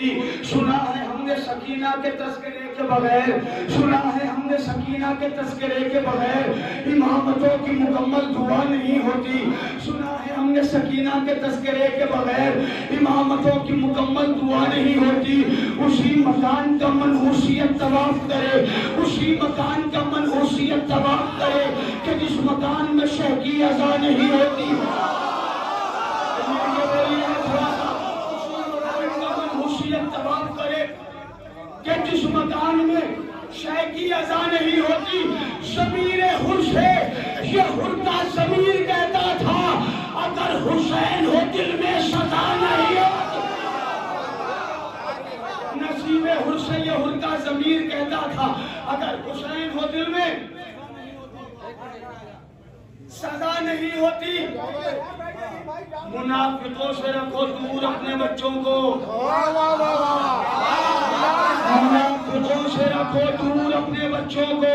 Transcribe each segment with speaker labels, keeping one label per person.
Speaker 1: होती। सुना है हमने सकीना के तस्करे के बगैर, सुना है हमने सकीना के तस्करे के बगैर इमामतों की मुकम्मल दुआ नहीं होती। सुना है हमने सकीना के तस्करे के बगैर इमामतों की मुकम्मल दुआ नहीं होती। उसी मकान का मनहूसियत तवाफ करे, उसी मकान का मनहूसियत तवाफ करे कि जिस मकान में शह की अज़ा नहीं होती। तवाफ करे कि जिस मकान में शह की अज़ा नहीं होती। ज़मीर हुर्श है, ये हुर्दा ज़मीर कहता था अगर हुसैन हो दिल में सजा नहीं होती। नसीब हुर्श है, ये हुर्दा ज़मीर कहता था अगर हुसैन हो दिल में सजा नहीं होती। मुनाफिकों से रखो दूर अपने बच्चों को, मुनाफिकों से रखो दूर अपने बच्चों को।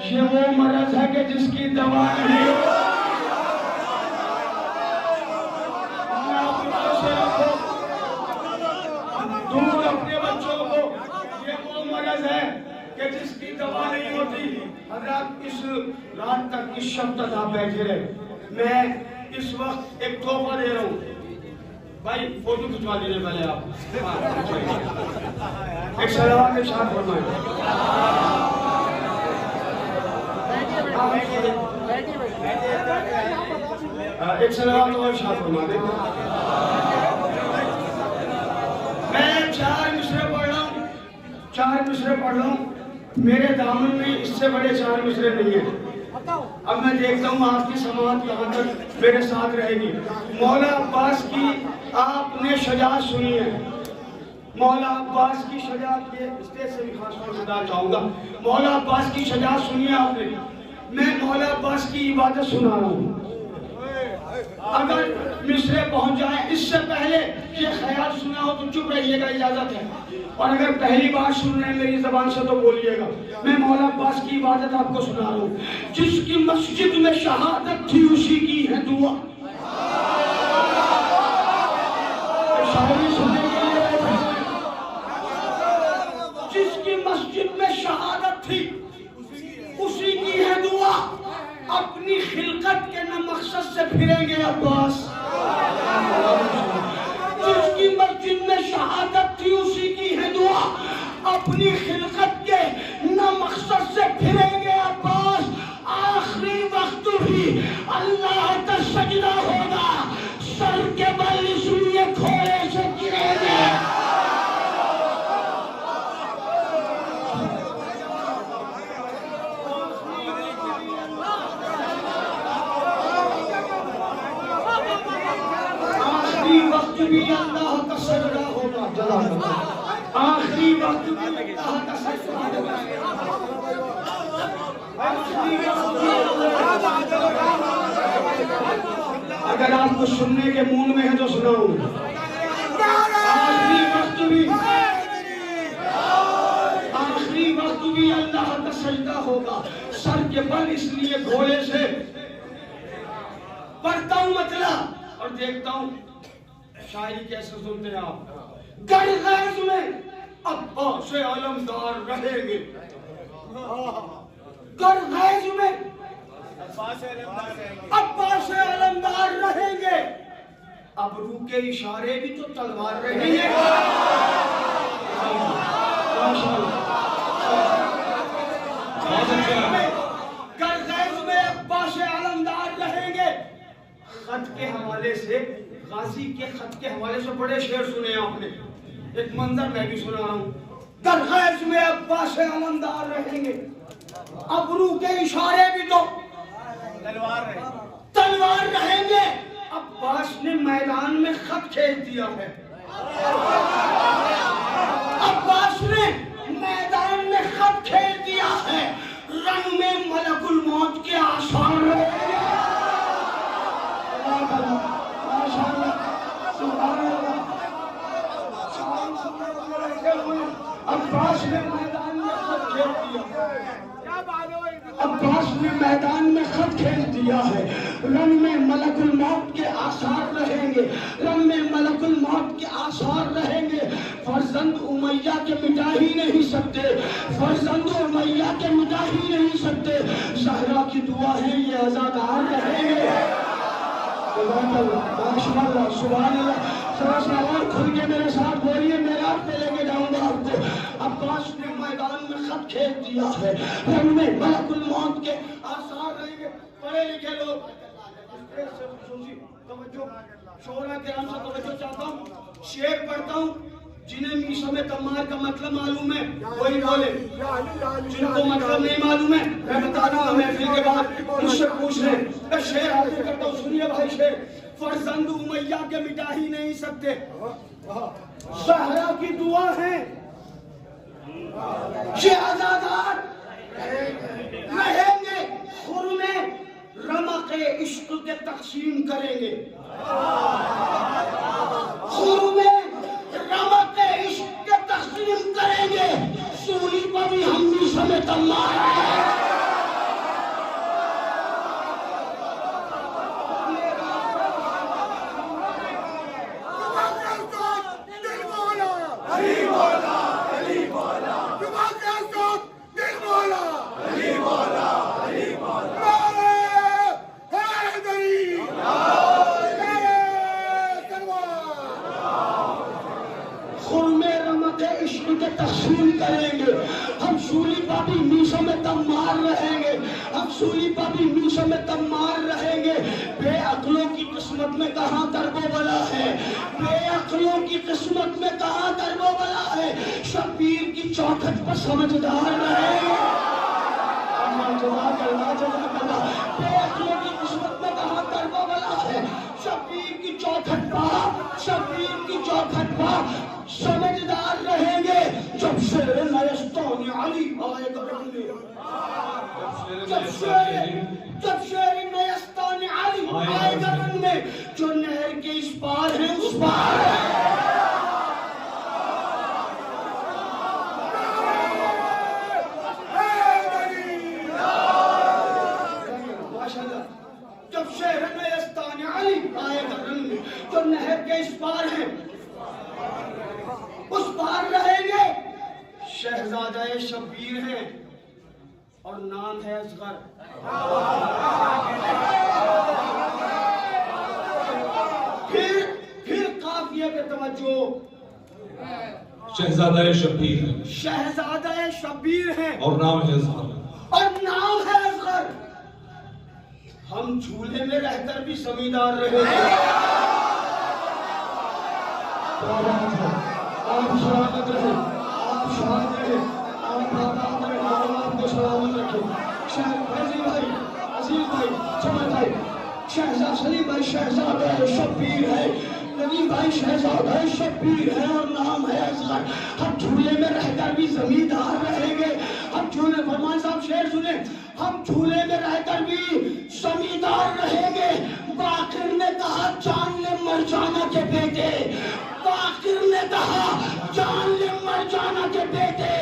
Speaker 1: ये वो मरज है कि जिसकी दवा नहीं। मुनाफिकों से रखो दूर अपने बच्चों को। ये वो मरज है कि जिसकी दवा नहीं होती। हज़रात इस रात तक इस शब्द तक आप बैठे रहे। मैं इस वक्त एक तोहफा दे रहा हूँ। भाई फोटो खिंचवा दीजिए पहले आप। एक सलावत के साथ फरमाएं। एक सलावत और साथ फरमा दें। मैं 4 मिसरे पढ़ रहा हूँ, 4 मिसरे पढ़ रहा हूँ। मेरे दामन में इससे बड़े 4 मिसरे नहीं है। अब मैं देखता हूँ आपकी समाअत कहाँ तक मेरे साथ रहेगी। मौला अब्बास की आपने शजाअत सुनी है। मौला अब्बास की शजाअत के स्टेज से भी खास तौर से चाहूँगा। मौला अब्बास की शजाअत सुनी है आपने। मैं मौला अब्बास की इबादत सुना रहा हूँ। अगर मिसरे पहुँच जाए इससे पहले ये ख्याल सुना हो तो चुप रहिएगा, इजाजत है। और अगर पहली बार सुन रहे हैं मेरी जबान से तो बोलिएगा। मैं मौला अब्बास की इबादत आपको सुना रहा हूँ। जिसकी मस्जिद में शहादत थी उसी की है दुआ। जिसकी मस्जिद में शहादत थी उसी की है दुआ। अपनी खिलकत के न मकसद से फिरेंगे अब्बास। जिसकी मस्जिद में शहादत थी उसी की है दुआ। अपनी खिलकत के न मकसद से फिरेंगे अब्बास। आखिरी वक्त भी अल्लाह का सजदा होगा, सर के बल इसलिए घोड़े से गिरेंगे। वक्त भी अल्लाह का सजदा होगा। आखिरी वक्त भी अल्लाह का सजदा होगा। अगर आपको सुनने के मूड में है तो सुनाऊं। आखिरी वक्त भी अल्लाह का सजदा होगा। सर के बल इसलिए घोड़े से पढ़ता हूँ मतला और देखता हूँ शायरी कैसे सुनते हैं आप। गैज़ में अब्बास अलमदार रहेंगे। गैज़ में अब्बास अलमदार रहेंगे। अबरू के इशारे भी तो तलवार रहेंगे। गैज़ में अब्बास अलमदार रहेंगे। खत के हवाले से, गाजी के खत के हवाले से बड़े शेर सुने आपने। एक मंजर मैं भी सुना रहा हूँ। गैज़ में अब्बास अलमदार रहेंगे। अबरू के इशारे भी तो तलवार रहेंगे। अब्बास ने मैदान में खत खेल दिया है। अब्बास ने मैदान में खत खेल दिया है। रंग में मलकुल मौत के आसार रहेंगे। अब्बास ने मैदान में खत खेल दिया। अब्बास ने मैदान में खत खेल दिया है। रन में मलकुल मौत के आसार रहेंगे, रन में मलकुल मौत के आसार रहेंगे। फर्जंद उमैया के मिटा ही नहीं सकते, फर्जंद उमैया के मिटा ही नहीं सकते। ज़हरा की दुआ है ये आज़ादार रहेंगे। सुभान अल्लाह। थोड़ा सा और खुल के मेरे साथ बोलिए, मैं रात पे लेके जाऊंगा आपको। अब्बास ने मैदान में खत खेल दिया है, रन में मलकुल मौत के आसार रहेंगे। पढ़े लिखे लोग शोरा के नाम से तवज्जो चाहता हूँ, शेर पढ़ता हूँ। जिन्हें मीशो में तम्मार का मतलब मालूम है वही बोले, जिनको मतलब नहीं मालूम है मैं बता दूंगा महफिल के बाद, मुझसे पूछ ले। मैं शेर हाजिर करता हूँ, सुनिए भाई शेर। फर्जंद उमैया के मिटा ही नहीं सकते, ज़हरा की दुआ है ये आज़ादार रहेंगे। खुर्मे रमक़े इश्क के तक़सीम करेंगे, खुर्मे रमक़े इश्क के तक़सीम करेंगे। सूली पर भी हम भी समय तम्मार हैं। तक़सीम करेंगे। हम सूली पापी मीशों में तम्मार रहेंगे, हम सूली पापी मीशों में तम्मार रहेंगे। बेअक्लों की किस्मत में कहाँ दरबोबला है, बेअक्लों की किस्मत में कहाँ दरबोबला है। शबीर की चौखट पर समझदार रहेंगे। बेअक्लों की किस्मत में कहाँ दरबोबला है। शबीर की चौखट पर, शबीर की चौखट पर समझदार रहेंगे। जब शेर नयस्तान अली आएगा रंग में, जब शेर नयस्तान अली आएगा रंग में, जो नहर के इस पार है उस पार है। जब शेर नयस्तान अली आएगा रंग में, जो नहर के इस पार है उस पार रहेंगे। शहजादा शबीर है और नाम है असगर। फिर काफिया पे तवज्जो।
Speaker 2: शहजादा शबीर है,
Speaker 1: शहजादा शबीर है
Speaker 2: और नाम है असगर,
Speaker 1: और नाम है असगर। हम झूले में रहकर भी जमींदार रहेंगे। आप स्वागत रहे, आप स्वागत रहे, आप आपको सलामत रखे। फैजी भाई, अजीज भाई, समझ भाई, शहजादा सलीम भाई शहजादा शबीर है, नवीन भाई शहजादा शबीर है और नाम है असगर। हम झूले में रहकर भी जमींदार रहेंगे। हम झूले, फरमान साहब शेर सुने, हम झूले में रहकर भी जमींदार रहेंगे। बाकिर ने कहा जान ले मर जाना के बेटे, बाकिर ने कहा जान ले मर जाना के बेटे,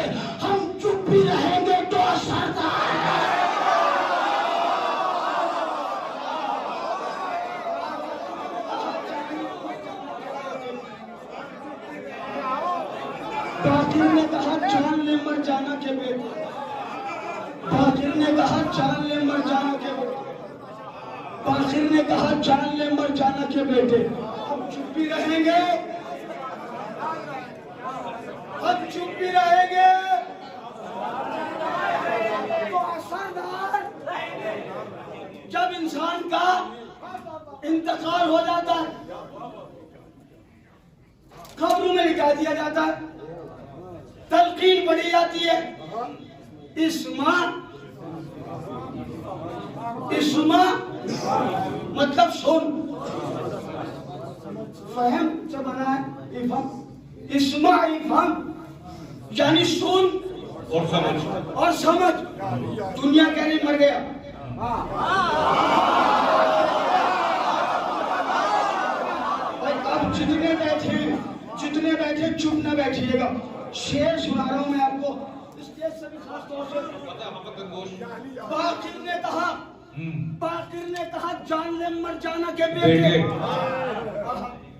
Speaker 1: हम चुप भी रहेंगे तो असरदार है। बाकिर ने कहा जान ले मर जाना के बेटे, बाकिर ने कहा जान ले मर जाना के बेटे, बाकिर ने कहा जान ले मर जाना के बेटे, हम चुप भी रहेंगे, हम चुप भी रहेंगे तो असरदार। जब इंसान का इंतकाल हो जाता है, कब्र में लिखा दिया जाता है, तलकीन पढ़ी जाती है, इस्मा, इस्मा मतलब सुन, फहम से बना है इफम, इस्मा इफम यानी सुन
Speaker 2: और समझ,
Speaker 1: और समझ। दुनिया कह रही मर गया, अब जितने बैठे चुप न बैठिएगा। शेर सुना रहा हूं मैं आपको, स्टेज से भी खास तौर से। बाकिर ने कहा बाकिर ने कहा जान ले मर जाना के बेटे।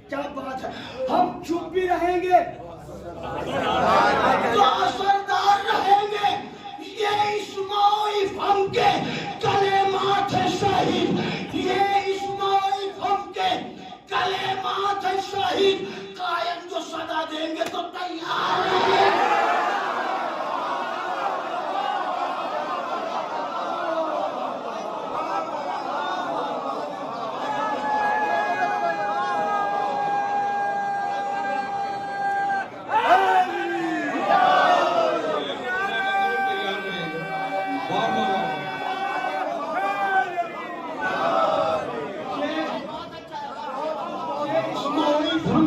Speaker 1: क्या बात है, हम चुप भी रहेंगे तो असरदार रहेंगे। ये इस्माइल हम के कलेमात है शहीद, ये इस्माइल हम के कलेमात है शहीद। कायम जो सदा देंगे तो तैयार रहेंगे।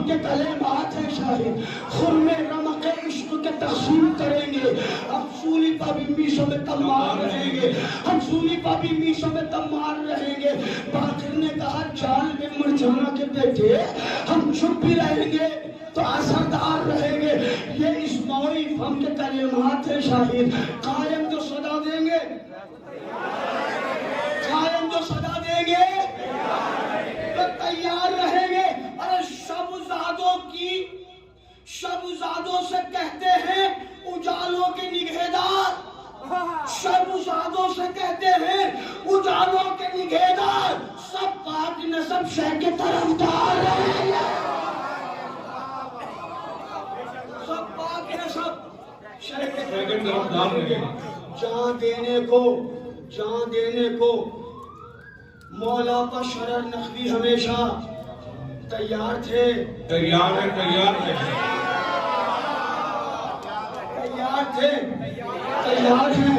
Speaker 1: के कलेमात है शाहिद, खुर्मे रमक इश्क के तकसीम करेंगे। हम सूली पाबी मीशों में तमार रहेंगे, हम सूली पाबी मीशों में तमार रहेंगे। बाकिर ने कहा जान में मर जाना के बेटे, हम चुप भी रहेंगे तो असरदार रहेंगे। ये इस्माइल हम के कलेमात है शाहिद, कायम जो सदा देंगे, कायम जो सदा देंगे तो तैयार रहेंगे। अरे शबुजादों से कहते हैं उजालों के निगहदार, शबुजादों से कहते हैं उजालों के निगहदार। सब पाक नसब शह के तरफदार रहेंगे, सब पाक नसब शह के तरफदार रहेंगे। जान देने को मौला का शरर नकवी हमेशा तैयार थे,
Speaker 2: तैयार है, तैयार है,
Speaker 1: तैयार थे, तैयार हैं,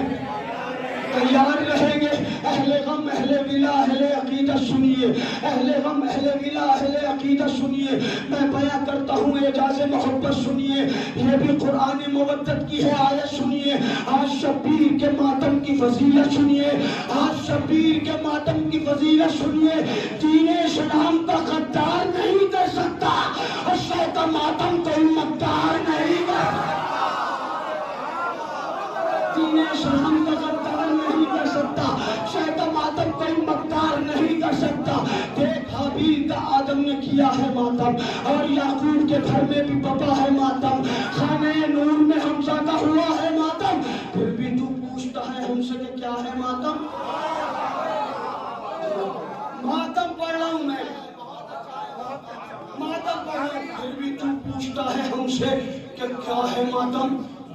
Speaker 1: तैयार रहेंगे। अहले गम अहले विला अहले अकीदत सुनिए, अहले गम अहले विला अहले अकीदत सुनिए। मैं बयां करता हूँ एजाज़े मोहब्बत सुनिए, ये भी कुरान मुवद्दत की है आयत सुनिए। आज शब्बीर के मातम की फजीलत सुनिए, आज शब्बीर के मातम की फजीलत सुनिए। दीने इस्लाम का गद्दार नहीं कर सकता और शह का मातम कोई मकदार नहीं कर सकता। दीने इस्लाम का गद्दार नहीं कर सकता, शह का मातम कोई मकदार नहीं कर सकता। देख हाबील का आदम ने किया है मातम, और याकूब के घर में भी बपा है मातम, खाने नूर में हमजा का हुआ है मातम। फिर भी तू पूछता है हमसे कि क्या है मातम? मातम पढ़ रहा हूं मैं, मातम पढ़ रहा हूं, फिर भी तू पूछता है हमसे कि क्या है मातम?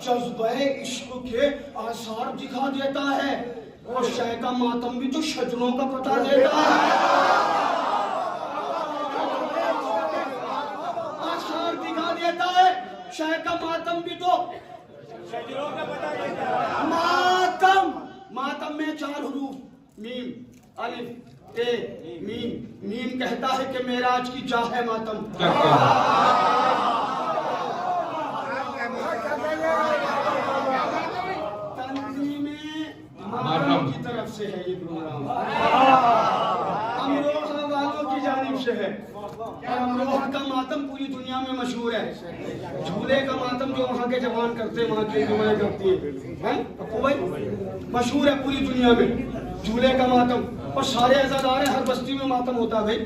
Speaker 1: जज्बे इश्क के आसार दिखा देता है, और शह का मातम भी तो शजरों का पता देता है। आसार दिखा देता है, शह का मातम भी तो शजरों का पता देता है। मातम, मातम में 4 हुरूफ, मीम अलिफ ते मीम। मीम कहता है कि मेराज की जा है मातम। की तरफ से है ये प्रोग्राम, अमरोहा वालों की जानिब से है। और अमरोहा का मातम पूरी दुनिया में मशहूर है। झूले का मातम जो वहाँ के जवान करते हैं, वहाँ की जवानें करती हैं, पप्पू भाई, मशहूर है पूरी दुनिया में झूले का मातम। और सारे अज़ादार हैं, हर बस्ती में मातम होता है भाई।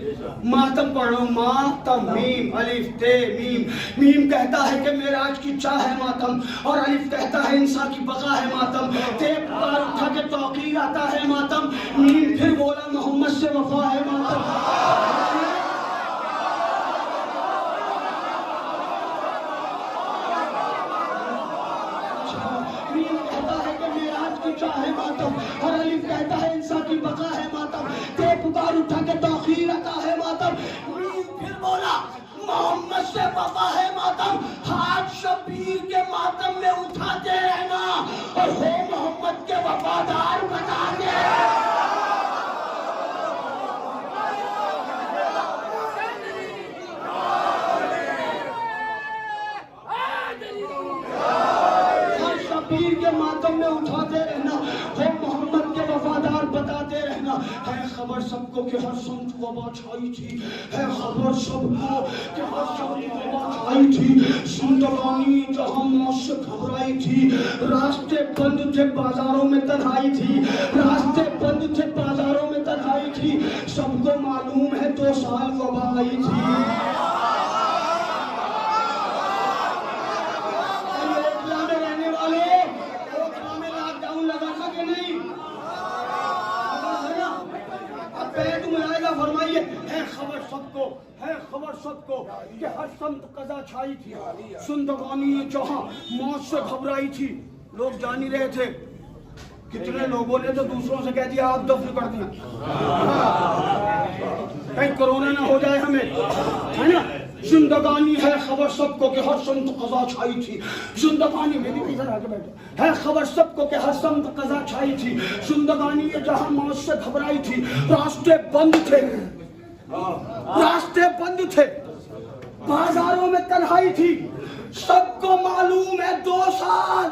Speaker 1: मातम पढ़ लो, मातम, मीम अलिफ ते मीम। मीम कहता है कि मेराज की चाह है मातम, और अलिफ कहता है इंसान की बका है मातम। ते पुकार उठा के तौकीर आता है मातम। मीम फिर बोला मोहम्मद से वफा है मातम। चाहे मातम, और अलिफ कहता है इंसान की बका है मातम। ते पुकार उठा के तौकीर आता है मातम। फिर बोला मोहम्मद से वफा है मातम। हाथ शबीर के मातम में उठाते रहना, और हो मोहम्मद के वफादार बताते। शबीर के मातम में उठाते रहना, हो मोहम्मद के वफादार बताते रहना। है खबर सबको कि हर संत वबा छाई थी, है खबर सबको कि हर संत वबा छाई थी। जिंदगानी जहां मौत से घबराई थी, रास्ते बंद थे बाजारों में तन्हाई थी, रास्ते बंद थे बाजारों में तन्हाई थी। सबको मालूम है 2 साल वबा आई थी। फरमाइए, है खबर सबको, है खबर सबको कि हर संत कज़ा छाई थी, जिंदगानी जहां मौत से घबराई थी। लोग जान ही रहे थे, कितने लोगों ने तो दूसरों से कह दिया आप दफन कर दिया, कहीं कोरोना ना हो जाए हमें, है ना। जिंदगानी है खबर सबको कि हर संत कज़ा छाई थी, जिंदगानी में भी इधर आके बैठो, है खबर सबको कि हर संत कज़ा छाई थी। जिंदगानी जहां मौत से घबराई थी, रास्ते बंद थे, रास्ते बंद थे, बाजारों में तन्हाई थी। सबको मालूम है 2 साल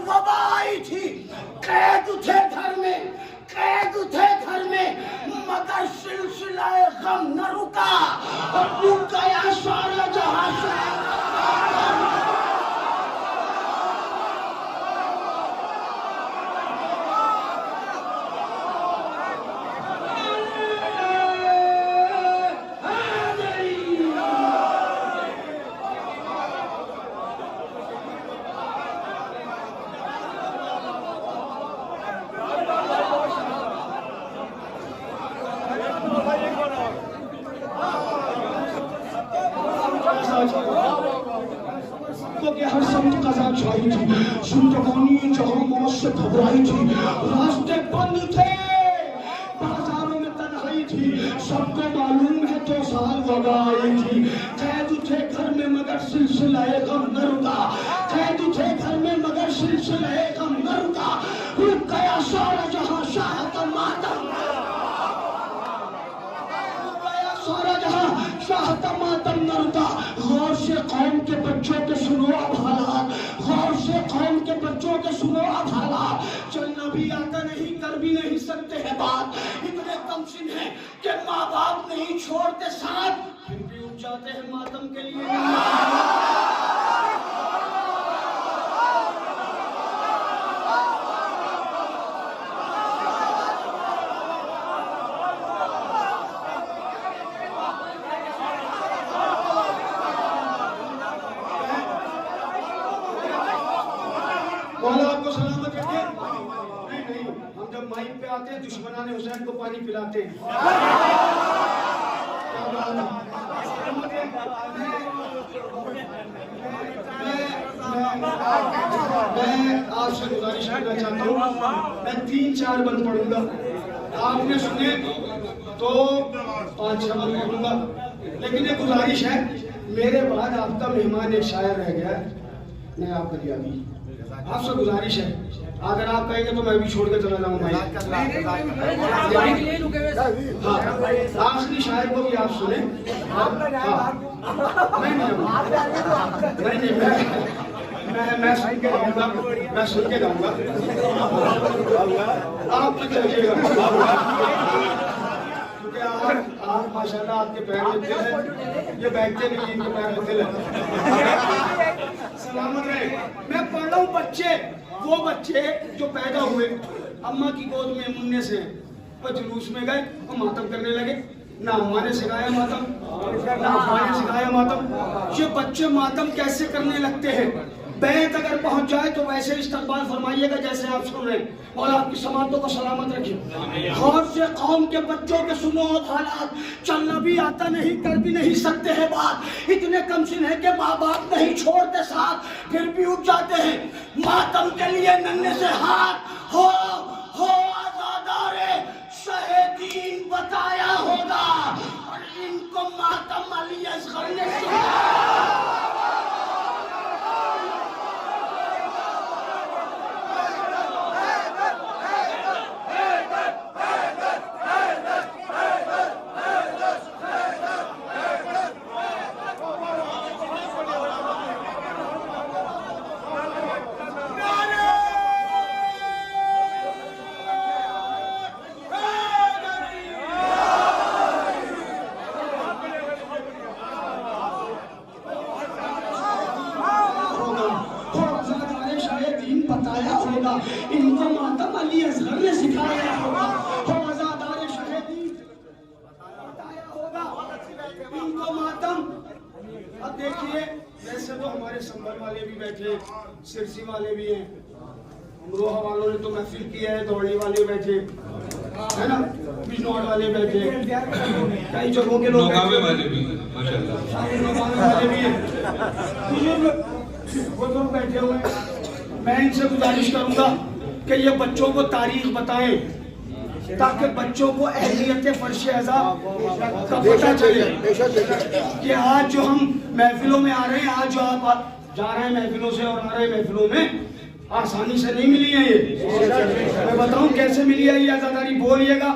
Speaker 1: वबा आई थी। कैद थे घर में, कैद थे घर में, मगर सिलसिलाए गम न रुका और रुक गया सारा जहां से। हर संत कज़ा छाई थी, जिंदगानी जहां मौत से घबराई थी, रास्ते बंद थे बाजारों में तन्हाई थी। सबको मालूम है 2 साल वबा आई थी। कैद थे घर में मगर सिलसिलाए गम न रुका, कैद थे घर में मगर सिलसिलाए गम न रुका। रुक गया सारा जहां शाहत मातम, सारा जहां शाहत मातम न रुका। गौर से कौम के बच्चों के सुनो अब हालात, गौर से कौम के बच्चों के सुनो अब हालात। चलना भी आता नहीं, कर भी नहीं सकते हैं बात। इतने कमसिन हैं कि माँ बाप नहीं छोड़ते साथ, फिर भी उठ जाते हैं मातम के लिए। मौला आपको सलामत रखे। नहीं नहीं, हम जब माइक पे आते हैं दुश्मनाने हुसैन को पानी पिलाते हैं। मैं आपसे गुजारिश करना चाहता हूँ, मैं 3-4 बंद पढ़ूंगा, आपने सुने तो 5-6 बंद पढ़ूंगा। लेकिन ये गुजारिश है, मेरे बाद आपका मेहमान एक शायर रह गया है, मैं आपको दिया भी, आपसे गुजारिश है, अगर आप कहेंगे तो मैं भी छोड़ के चला जाऊंगा। आखिरी शायर को भी आप सुने। मैं सुन के जाऊंगा, मैं सुन के जाऊंगा, आप तो चलिएगा, क्योंकि आप माशाल्लाह आपके पैर लगते हैं, ये बैठते नहीं, इनके पैर लगते हैं। सलामत रहे। मैं पढ़ रहा हूँ बच्चे, वो बच्चे जो पैदा हुए अम्मा की गोद में मुन्ने से, वो जुलूस में गए और मातम करने लगे। ना अम्मा ने सिखाया मातम, ना अम्मा ने सिखाया मातम। ये बच्चे मातम कैसे करने लगते हैं? बैत अगर पहुंच जाए तो वैसे इस्तकबाल फरमाइएगा जैसे आप सुन रहे हैं। और आपकी समातों को सलामत रखिए। गौर से कौम के बच्चों के सुनो हालात, चलना भी आता नहीं, कर भी नहीं सकते हैं बात। इतने कमसिन है कि माँ बाप नहीं छोड़ते साथ, फिर भी उठ जाते हैं मातम के लिए नन्हे से हाथ। हो आज़ादारे शहीदीन बताया होगा, और इनको मातम अली असगर ने होगा, इनको मातम अली असगर ने सिखाया होगा, हो आजादार शहीदी बताया होगा, इनको मातम। अब देखिए, वैसे तो हमारे संभल वाले भी बैठे, सिरसी वाले भी हैं, अमरोहा वालों ने तो महफिल किया है, दौड़ने वाले बैठे है ना, बिजनौर वाले बैठे, कई जगहों के लोग
Speaker 2: नौगावे वाले भी माशाल्लाह,
Speaker 1: वाले भी हैं, बुजुर्ग बैठे हुए हैं। मैं इनसे गुजारिश करूंगा कि ये बच्चों को तारीख बताएं, ताकि बच्चों को अहलियत फर्श अज़ा का पता चले कि आज जो हम महफिलों में आ रहे हैं, आज जो आप जा रहे हैं महफिलों से और आ रहे हैं महफिलों में, आसानी से नहीं मिली है ये। मैं बताऊं कैसे मिली है ये आजादारी, बोलिएगा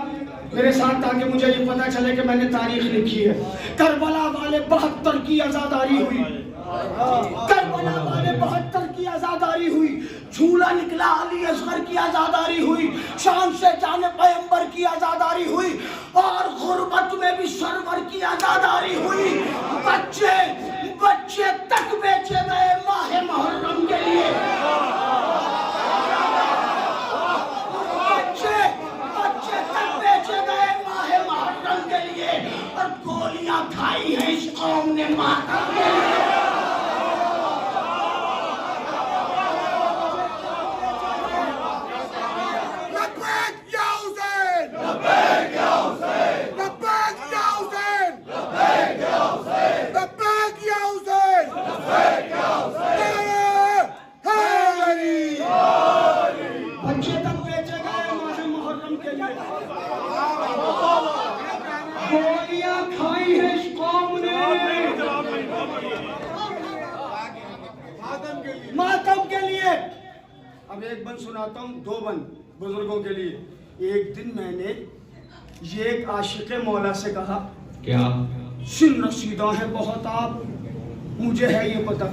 Speaker 1: मेरे साथ ताकि मुझे ये पता चले कि मैंने तारीख लिखी है। करबला वाले 72 की आजादारी हुई, करबला वाले 72 की आजादारी हुई, झूला निकला अली असगर की आजादारी हुई, शाम से जाने पैगंबर की आजादारी हुई, और गुर्बत में भी सरवर की आजादारी हुई। बच्चे बच्चे तक बेचे गए माह मुहर्रम के लिए, बच्चे तक बेचे गए माह मुहर्रम के लिए, और गोलियां खाई हैं इस कौम ने मातम के लिए। गोलियां खाई है इस कौम ने मातम के लिए। अब एक बंद सुनाता हूँ, 2 बंद बुजुर्गों के लिए। एक दिन मैंने ये एक आशिक मौला से कहा,
Speaker 2: क्या
Speaker 1: सिन रसीदा है बहुत आप, मुझे है ये पता।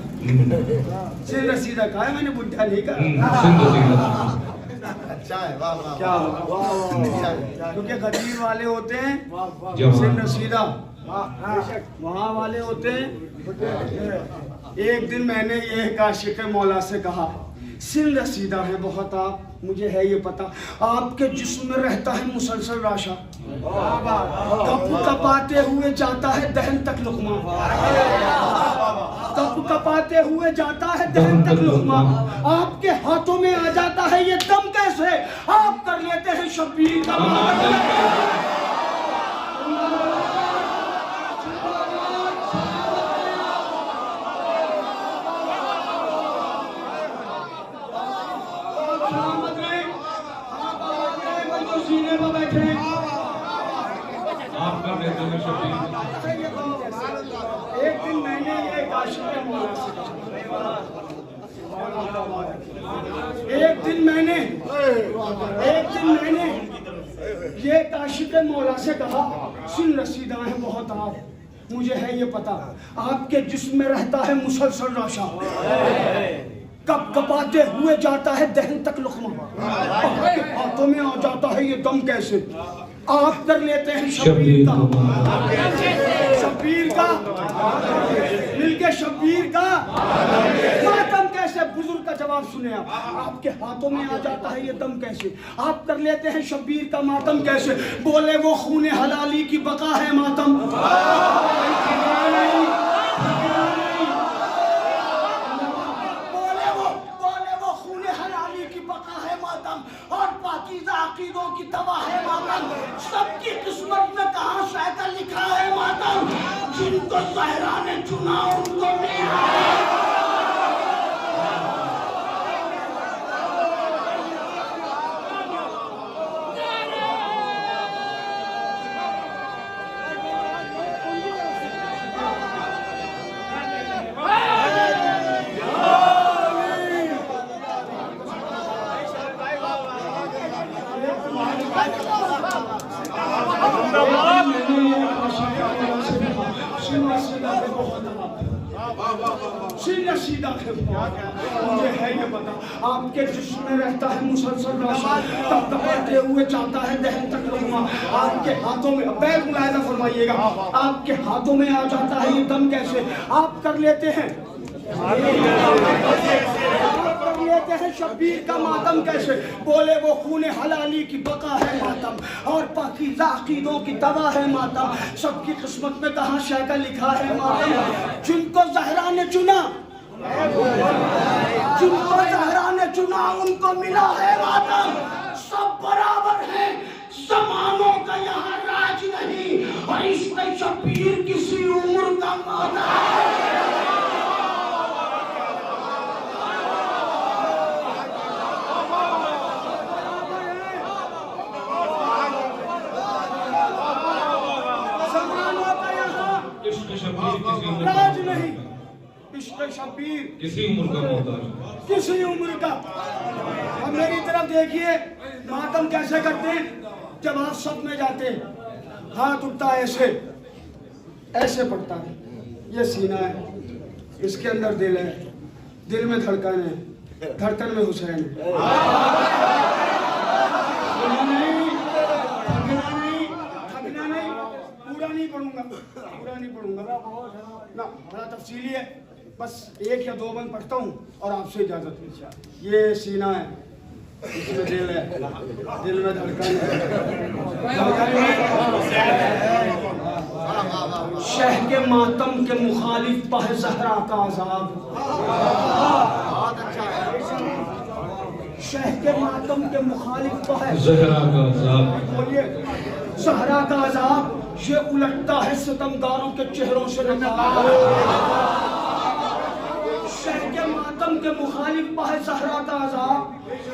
Speaker 1: सिन रसीदा कहा है मैंने, बुढ़ा नहीं कहा।
Speaker 3: अच्छा है, वाह वाह
Speaker 1: क्या क्योंकि गदीर वाले होते हैं सिन रसीदा, वहाँ वाले होते हैं। एक दिन मैंने ये एक आशिक मौला से कहा, सिन रसीदा है बहुत आप, मुझे है ये पता, आपके जिस्म में रहता है मुसलसल राशा, कप कपाते हुए जाता है दहन तक लुकमा, कप कपाते हुए जाता है दहन तक लुकमा, आपके हाथों में आ जाता है ये दम कैसे, आप कर लेते हैं शब्बीर का सीने में बैठे
Speaker 2: आप कर लेते हैं शबीर।
Speaker 1: एक दिन मैंने ये आशिक मौला से कहा, एक दिन मैंने ये आशिक मौला से कहा, सिन रसीदा है बहुत आप, मुझे है ये पता, आपके जिस्म में रहता है मुसलसल राशा, कप कपाते हुए जाता है दहन तक लुकमा, आपके हाथों में आ जाता है ये दम कैसे, आप कर लेते हैं शब्बीर का, शब्बीर का मिलके शब्बीर का मातम कैसे। बुजुर्ग का जवाब सुने आप, आपके हाथों में आ जाता है ये दम कैसे, आप कर लेते हैं शब्बीर का मातम कैसे। बोले वो खूने हलाली की बका है मातम, और पाकीज़ा अकीदों की तबाह है मातम, सबकी किस्मत में कहाँ शायद लिखा है मातम, जिनको ज़हरा ने चुना उनको नहीं। सीधा मुझे है ये पता, आपके जिस्म में रहता है मुसलसल राशा, तब दबाते हुए जाता है दहन तक लुकमा, आपके हाथों में बैठ मुलायदा फरमाइएगा, आपके हाथों में आ जाता है ये दम कैसे, आप कर लेते हैं लेते हैं शब्बीर का मातम कैसे, बोले वो खून हलाली की बका है मातम और पाकीज़ा अक़ीदों की दवा है मातम, सबकी किस्मत में कहाँ शय का लिखा है मातम। जिनको ज़हरा ने चुना, जिनको ज़हरा ने चुना उनको मिला है मातम। सब बराबर है, ज़मानों का यहाँ राज नहीं और इश्क़ शब्बीर किसी उम्र का माता है। राज नहीं, इश्क़ शब्बीर
Speaker 2: किसी उम्र का मोहताज,
Speaker 1: किसी उम्र का। अब मेरी तरफ देखिए मातम कैसे करते हैं। जब आप सब में जाते हैं, हाथ उठता है ऐसे, ऐसे पड़ता है, ये सीना है, इसके अंदर दिल है, दिल में धड़कन है, धड़कन में हुसैन है। थकना नहीं, पूरा नहीं पढ़ूंगा ना, बड़ा तफसीली है, बस एक या दो बंद पढ़ता हूँ और आपसे इजाजत। ये सीना है, इसमें दिल है, दिल में धड़कन है। शह के मातम के मुखालिफ पह ज़हरा का अज़ाब, शह के मातम के मुखालिफ पह
Speaker 2: ज़हरा का अज़ाब,
Speaker 1: बोलिए ज़हरा का अज़ाब, ये उलटता है सितमगारों के चेहरों से नकाब। शह के मातम के मुखालिफ पह ज़हरा का अज़ाब,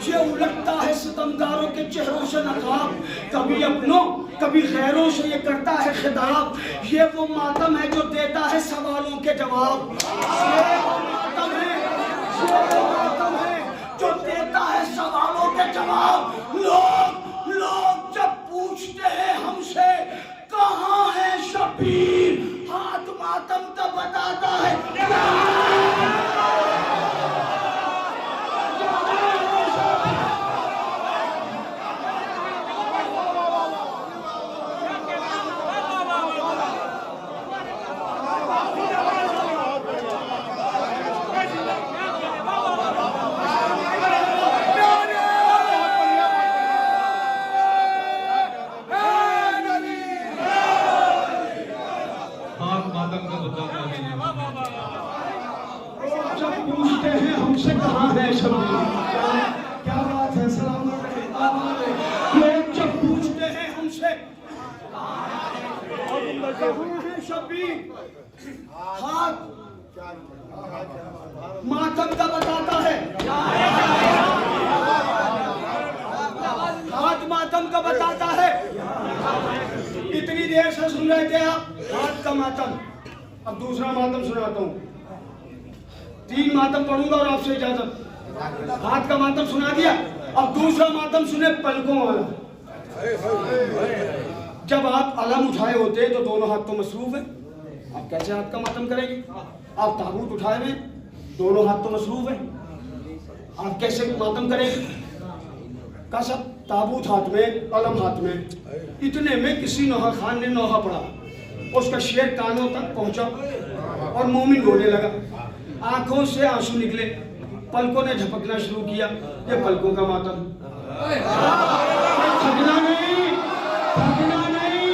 Speaker 1: ये उलटता है सितमगारों के चेहरों से नकाब। कभी अपनों कभी गैरों से ये करता है खिताब, ये वो मातम है जो देता है सवालों के जवाब। ये वो मातम है, ये वो मातम है जो देता है सवालों के जवाब। लोग जब पूछते हैं हमसे कहाँ है शब्बीर, हाथ मातम का बताता है हमसे कहाँ है शब्बीर। क्या बात है, सलाम अलैकुम। लोग जब पूछते हैं हमसे कहाँ है शब्बीर, हाथ मातम का बताता है, हाथ मातम का बताता है। इतनी देर से सुन रहे थे आप हाथ का मातम, अब दूसरा मातम सुनाता हूँ। 3 मातम पढ़ूंगा और आपसे इजाजत। हाथ का मातम सुना दिया, अब दूसरा मातम सुने पलकों वाला। जब आप अलम उठाए होते तो दोनों हाथ तो मसरूफ है, आप कैसे हाथ का मातम करेंगे। आप ताबूत उठाए हुए, दोनों हाथ तो मसरूफ है, आप कैसे मातम करेंगे। का सब ताबूत हाथ में, अलम हाथ में। इतने में किसी नौहा खान ने नौहा पढ़ा, उसका शेर कानों तक पहुंचा और मोमिन रोने लगा। आंखों से आंसू निकले, पलकों ने झपकना शुरू किया। ये पलकों का मातम, थकना नहीं, थकना नहीं।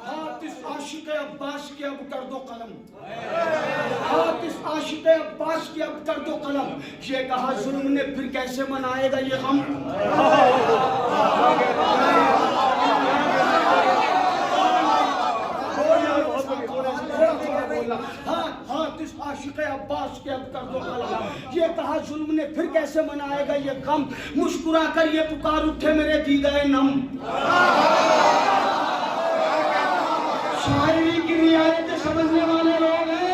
Speaker 1: हाथ इस आशिक़ अब्बास के अब कर दो कलम, हाथ इस आशिक़ अब्बास के अब कर दो कलम। ये कहा जुल्म ने फिर कैसे मनाएगा ये गम। हाथ इस आशिक़ अब्बास के अब कर दो कलम। ये कहा जुल्म ने फिर कैसे मनाएगा ये गम। मुस्कुरा कर ये पुकार उठे मेरे दी गए नम। शायरी की रियायतें समझने वाले लोग हैं।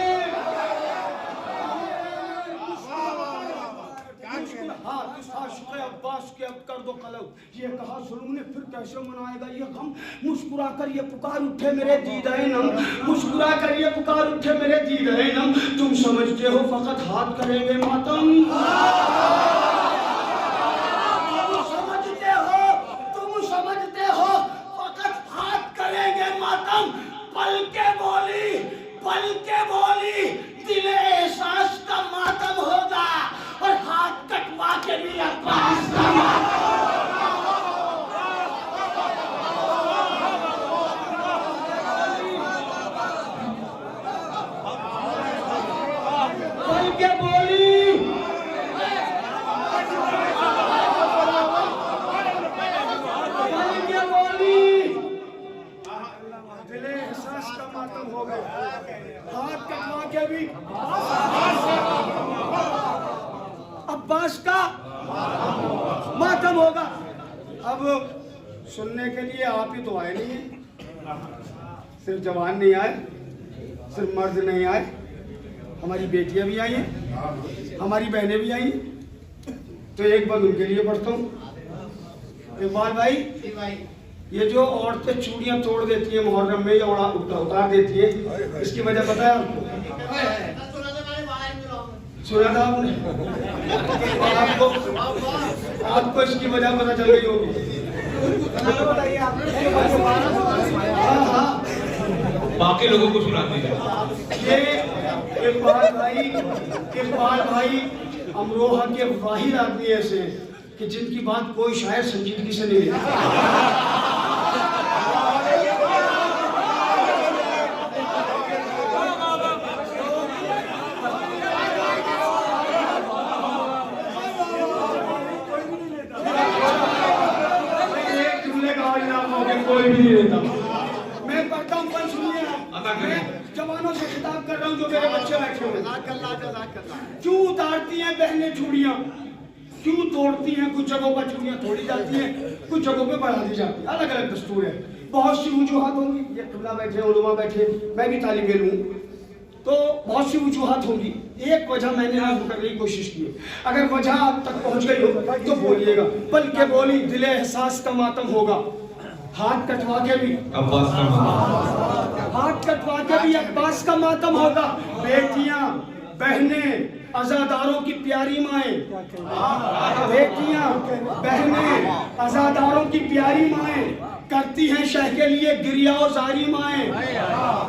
Speaker 1: हाथ इस आशिक़ अब्बास के अब कर दो कलम। ये कहा जुल्म ने फिर कैसे मनाएगा ये गम। मुस्कुरा कर ये पुकार उठे मेरे दीदाए नम, मुस्कुरा कर ये पुकार उठे मेरे दीदाए नम। तुम समझते हो फकत हाथ करेंगे मातम, तुम समझते हो फकत हाथ करेंगे मातम। पल के बोली दिल एहसास का मातम होगा। के भी अब्बास का मातम, बल्कि बोली दिले एहसास का मातम हो गया, हाथ कटवा के भी अब्बास का मातम होगा। अब सुनने के लिए आप ही तो आए नहीं है, सिर्फ जवान नहीं आए, सिर्फ मर्द नहीं आए, हमारी बेटियां भी आई हैं, हमारी बहनें भी आई हैं। तो एक बार उनके लिए पढ़ता हूँ। इकबाल भाई, ये जो औरतें चूड़ियां तोड़ देती हैं मुहर्रम में या उतार देती है, इसकी वजह पता है आपको? सुना था आपने? आपको इसकी वजह पता चल गई होगी।
Speaker 2: बाकी लोगों को सुना दीजिए।
Speaker 1: ये इकबाल भाई अमरोहा के वाहिद आदमी ऐसे हैं कि जिनकी बात कोई शायर संजीदगी से नहीं लेता। कोई भी नहीं लेता। मैं पढ़ता हूँ, पर सुनिए, मैं जवानों से खिताब कर रहा हूँ जो मेरे बच्चे बैठे हुए। क्यों उतारती हैं बहनें चूड़ियाँ, क्यों तोड़ती हैं? कुछ जगहों पर चूड़ियाँ तोड़ी जाती हैं, कुछ जगहों पे बढ़ा दी जाती है, अलग अलग दस्तूर है। बहुत सी वजूहात होंगी, ये किबला बैठे, उलमा बैठे, मैं भी तालिब इल्म हूँ, तो बहुत सी वजूहात होंगी। एक वजह मैंने आज करने की कोशिश की है, अगर वजह आप तक पहुँच गई हो तो बोलिएगा। बल्कि बोली दिले एहसास का मातम होगा, हाथ कटवा के भी
Speaker 2: अब्बास का मातम,
Speaker 1: हाथ कटवा के भी अब्बास का मातम होगा। बेटियां, बहनें, अज़ादारों की प्यारी माएं, बेटियां, बहनें, अज़ादारों की प्यारी माएं करती हैं शह के लिए गिरिया और जारी माएं।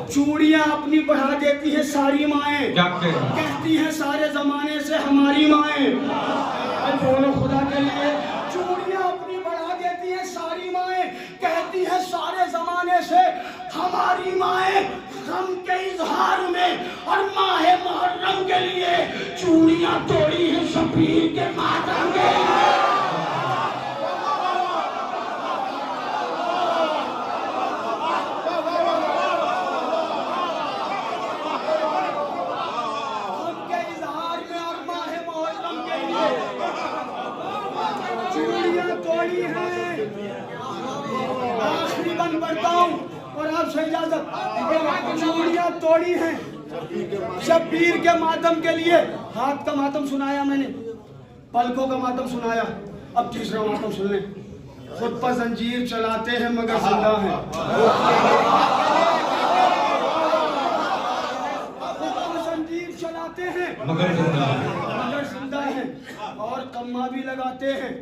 Speaker 1: चूड़ियां अपनी बढ़ा देती हैं सारी माएं, कहती हैं सारे जमाने से हमारी माएं। बोलो खुदा के लिए, चूड़ियां अपनी बढ़ा देती हैं सारी माएं, कहती है सारे जमाने से हमारी माएं। गम के इजहार में और माहे मुहर्रम के लिए चूड़ियां तोड़ी है शबीर के मातम के लिए। गम के इजहार में और माहे मुहर्रम के लिए चूड़ियां तोड़ी हैं। आखिरी बन पढ़ता हूँ और आपसे इजाजत। चूड़ियां तोड़ी हैं शब्बीर के मातम के लिए। हाथ का मातम सुनाया मैंने, पलकों का मातम सुनाया, अब तीसरा मातम सुन लें। खुद पर जंजीर चलाते हैं मगर जिंदा हैं, खुद पर जंजीर चलाते हैं
Speaker 2: मगर जिंदा
Speaker 1: है, और कम्मा भी लगाते हैं,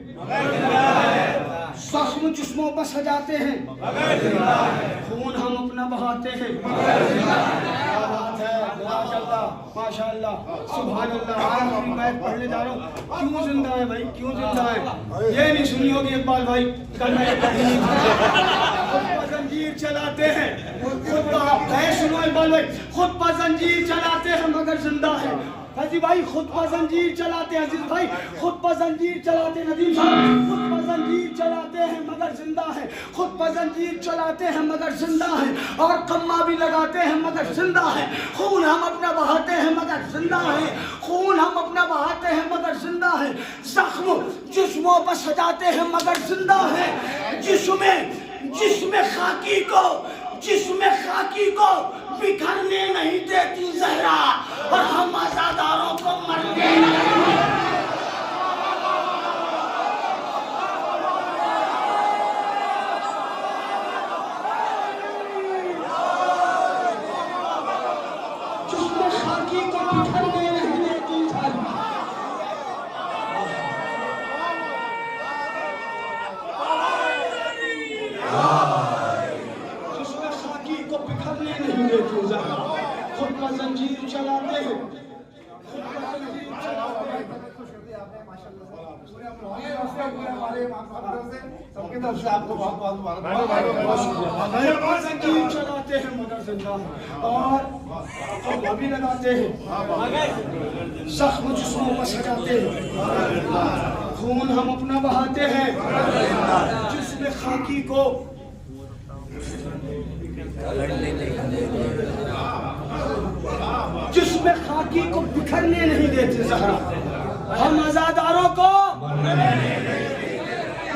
Speaker 1: जख्म जिस्मों पर सजाते हैं, खून हम अपना बहाते हैं। माशाअल्लाह, सुभान अल्लाह। आखिरी बैत पढ़ने जा रहा हूँ। क्यों जिंदा है भाई, क्यों जिंदा है? ये नहीं सुनी होगी इकबाल भाई, कल मैं जंजीर चलाते हैं, सुनो इकबाल भाई, खुद पर जंजीर चलाते हैं मगर जिंदा है। हाजी भाई खुद पर जंजीर चलाते हैं, अजीज भाई खुद पर जंजीर चलाते हैं, नदीम साहब खुद पर जंजीर चलाते हैं मगर जिंदा है, खुद पर जंजीर चलाते हैं मगर जिंदा है, और कम्मा भी लगाते हैं मगर जिंदा है। खून हम अपना बहाते हैं मगर जिंदा है, खून हम अपना बहाते हैं मगर जिंदा है, जख्म जिस्मों पर सजाते हैं मगर जिंदा है। जिस्म खाकी को बिखरने नहीं देती जहरा, और हम आजादारों को मरने नहीं। जिस्म खाकी को बिखरने नहीं देती जहरा, बिखरने नहीं देती जहरा, खुद पर जंजीर चलाते हैं, खुद पर जंजीर चलाते हैं।
Speaker 3: आपने माशाल्लाह से पूरे पूरे हमारे इमाम साहब की तरफ से सबकी तरफ से आपको बहुत बहुत मुबारक।
Speaker 1: संगीत चलाते हैं मदर जिंदा और अभी लगाते हैं, जख्म जिस्मों पर सजाते हैं, खून हम अपना बहाते हैं, जिसमें खाकी को बिखरने नहीं देते ज़हरा, हम आज़ादारों को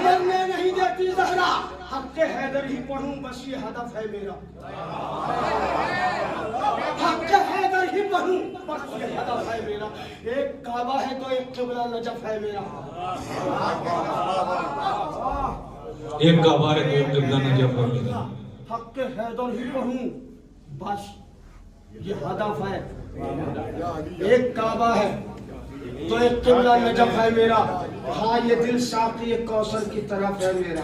Speaker 1: मरने नहीं देती ज़हरा। हक़ हैदर ही पढ़ूं बस ये हदफ है मेरा, हक़ हैदर ही पढ़ूं बस ये हदफ है मेरा। एक काबा है तो एक क़िबला नजफ है मेरा,
Speaker 2: एक काबा है तो एक क़िबला नजफ है मेरा।
Speaker 1: हक़ हैदर ही पढ़ूं बस ये हदफ है। एक काबा है तो एक क़िबला नजफ है मेरा। हाँ ये दिल साक़ी कौसर की तरफ है मेरा।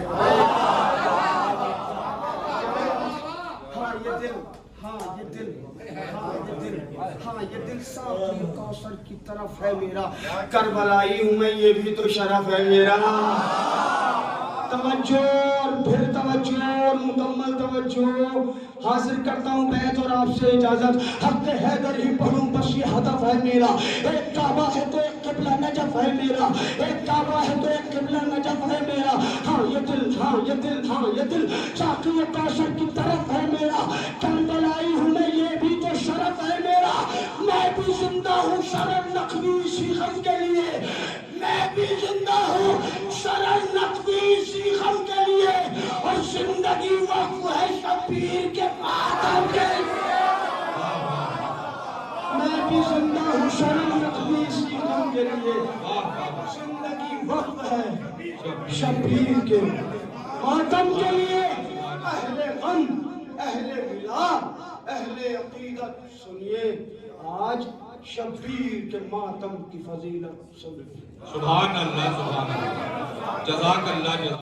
Speaker 1: हाँ ये दिल, हाँ ये दिल, हाँ ये दिल, हाँ ये दिल साक़ी कौसर की तरफ है मेरा। करबलाई हूँ मैं ये भी तो शरफ है मेरा। तवज्जो और फिर तवज्जो और मुकम्मल तवज्जो, हाजिर करता हूँ बैत और आपसे इजाजत। हक़ हैदर ही पढ़ूं बस ये हदफ है मेरा। एक काबा है तो एक क़िबला नजफ है मेरा, एक काबा है तो एक क़िबला नजफ है मेरा। हाँ ये दिल, हाँ ये दिल, हाँ ये दिल साक़ी कौसर की तरफ है मेरा। करबलाई हूँ मैं ये भी तो शरफ है मेरा। मैं भी जिंदा हूँ शरफ नक़वी इसी गम के लिए, मैं भी जिंदा हूँ शरफ नक़वी इसी गम के लिए, और जिंदगी वक़्फ़ है शब्बीर के मातम के लिए। मैं भी जिंदा हूँ शरफ नक़वी इसी गम के लिए, जिंदगी वक़्फ़ है शब्बीर के मातम के लिए। अहले गम, अहले मिला, अहले अक़ीदत सुनिए, आज शब्बीर के मातम की फजीलत सुनिए।
Speaker 2: सुभान अल्लाह, सुभान अल्लाह, जज़ाक अल्लाह।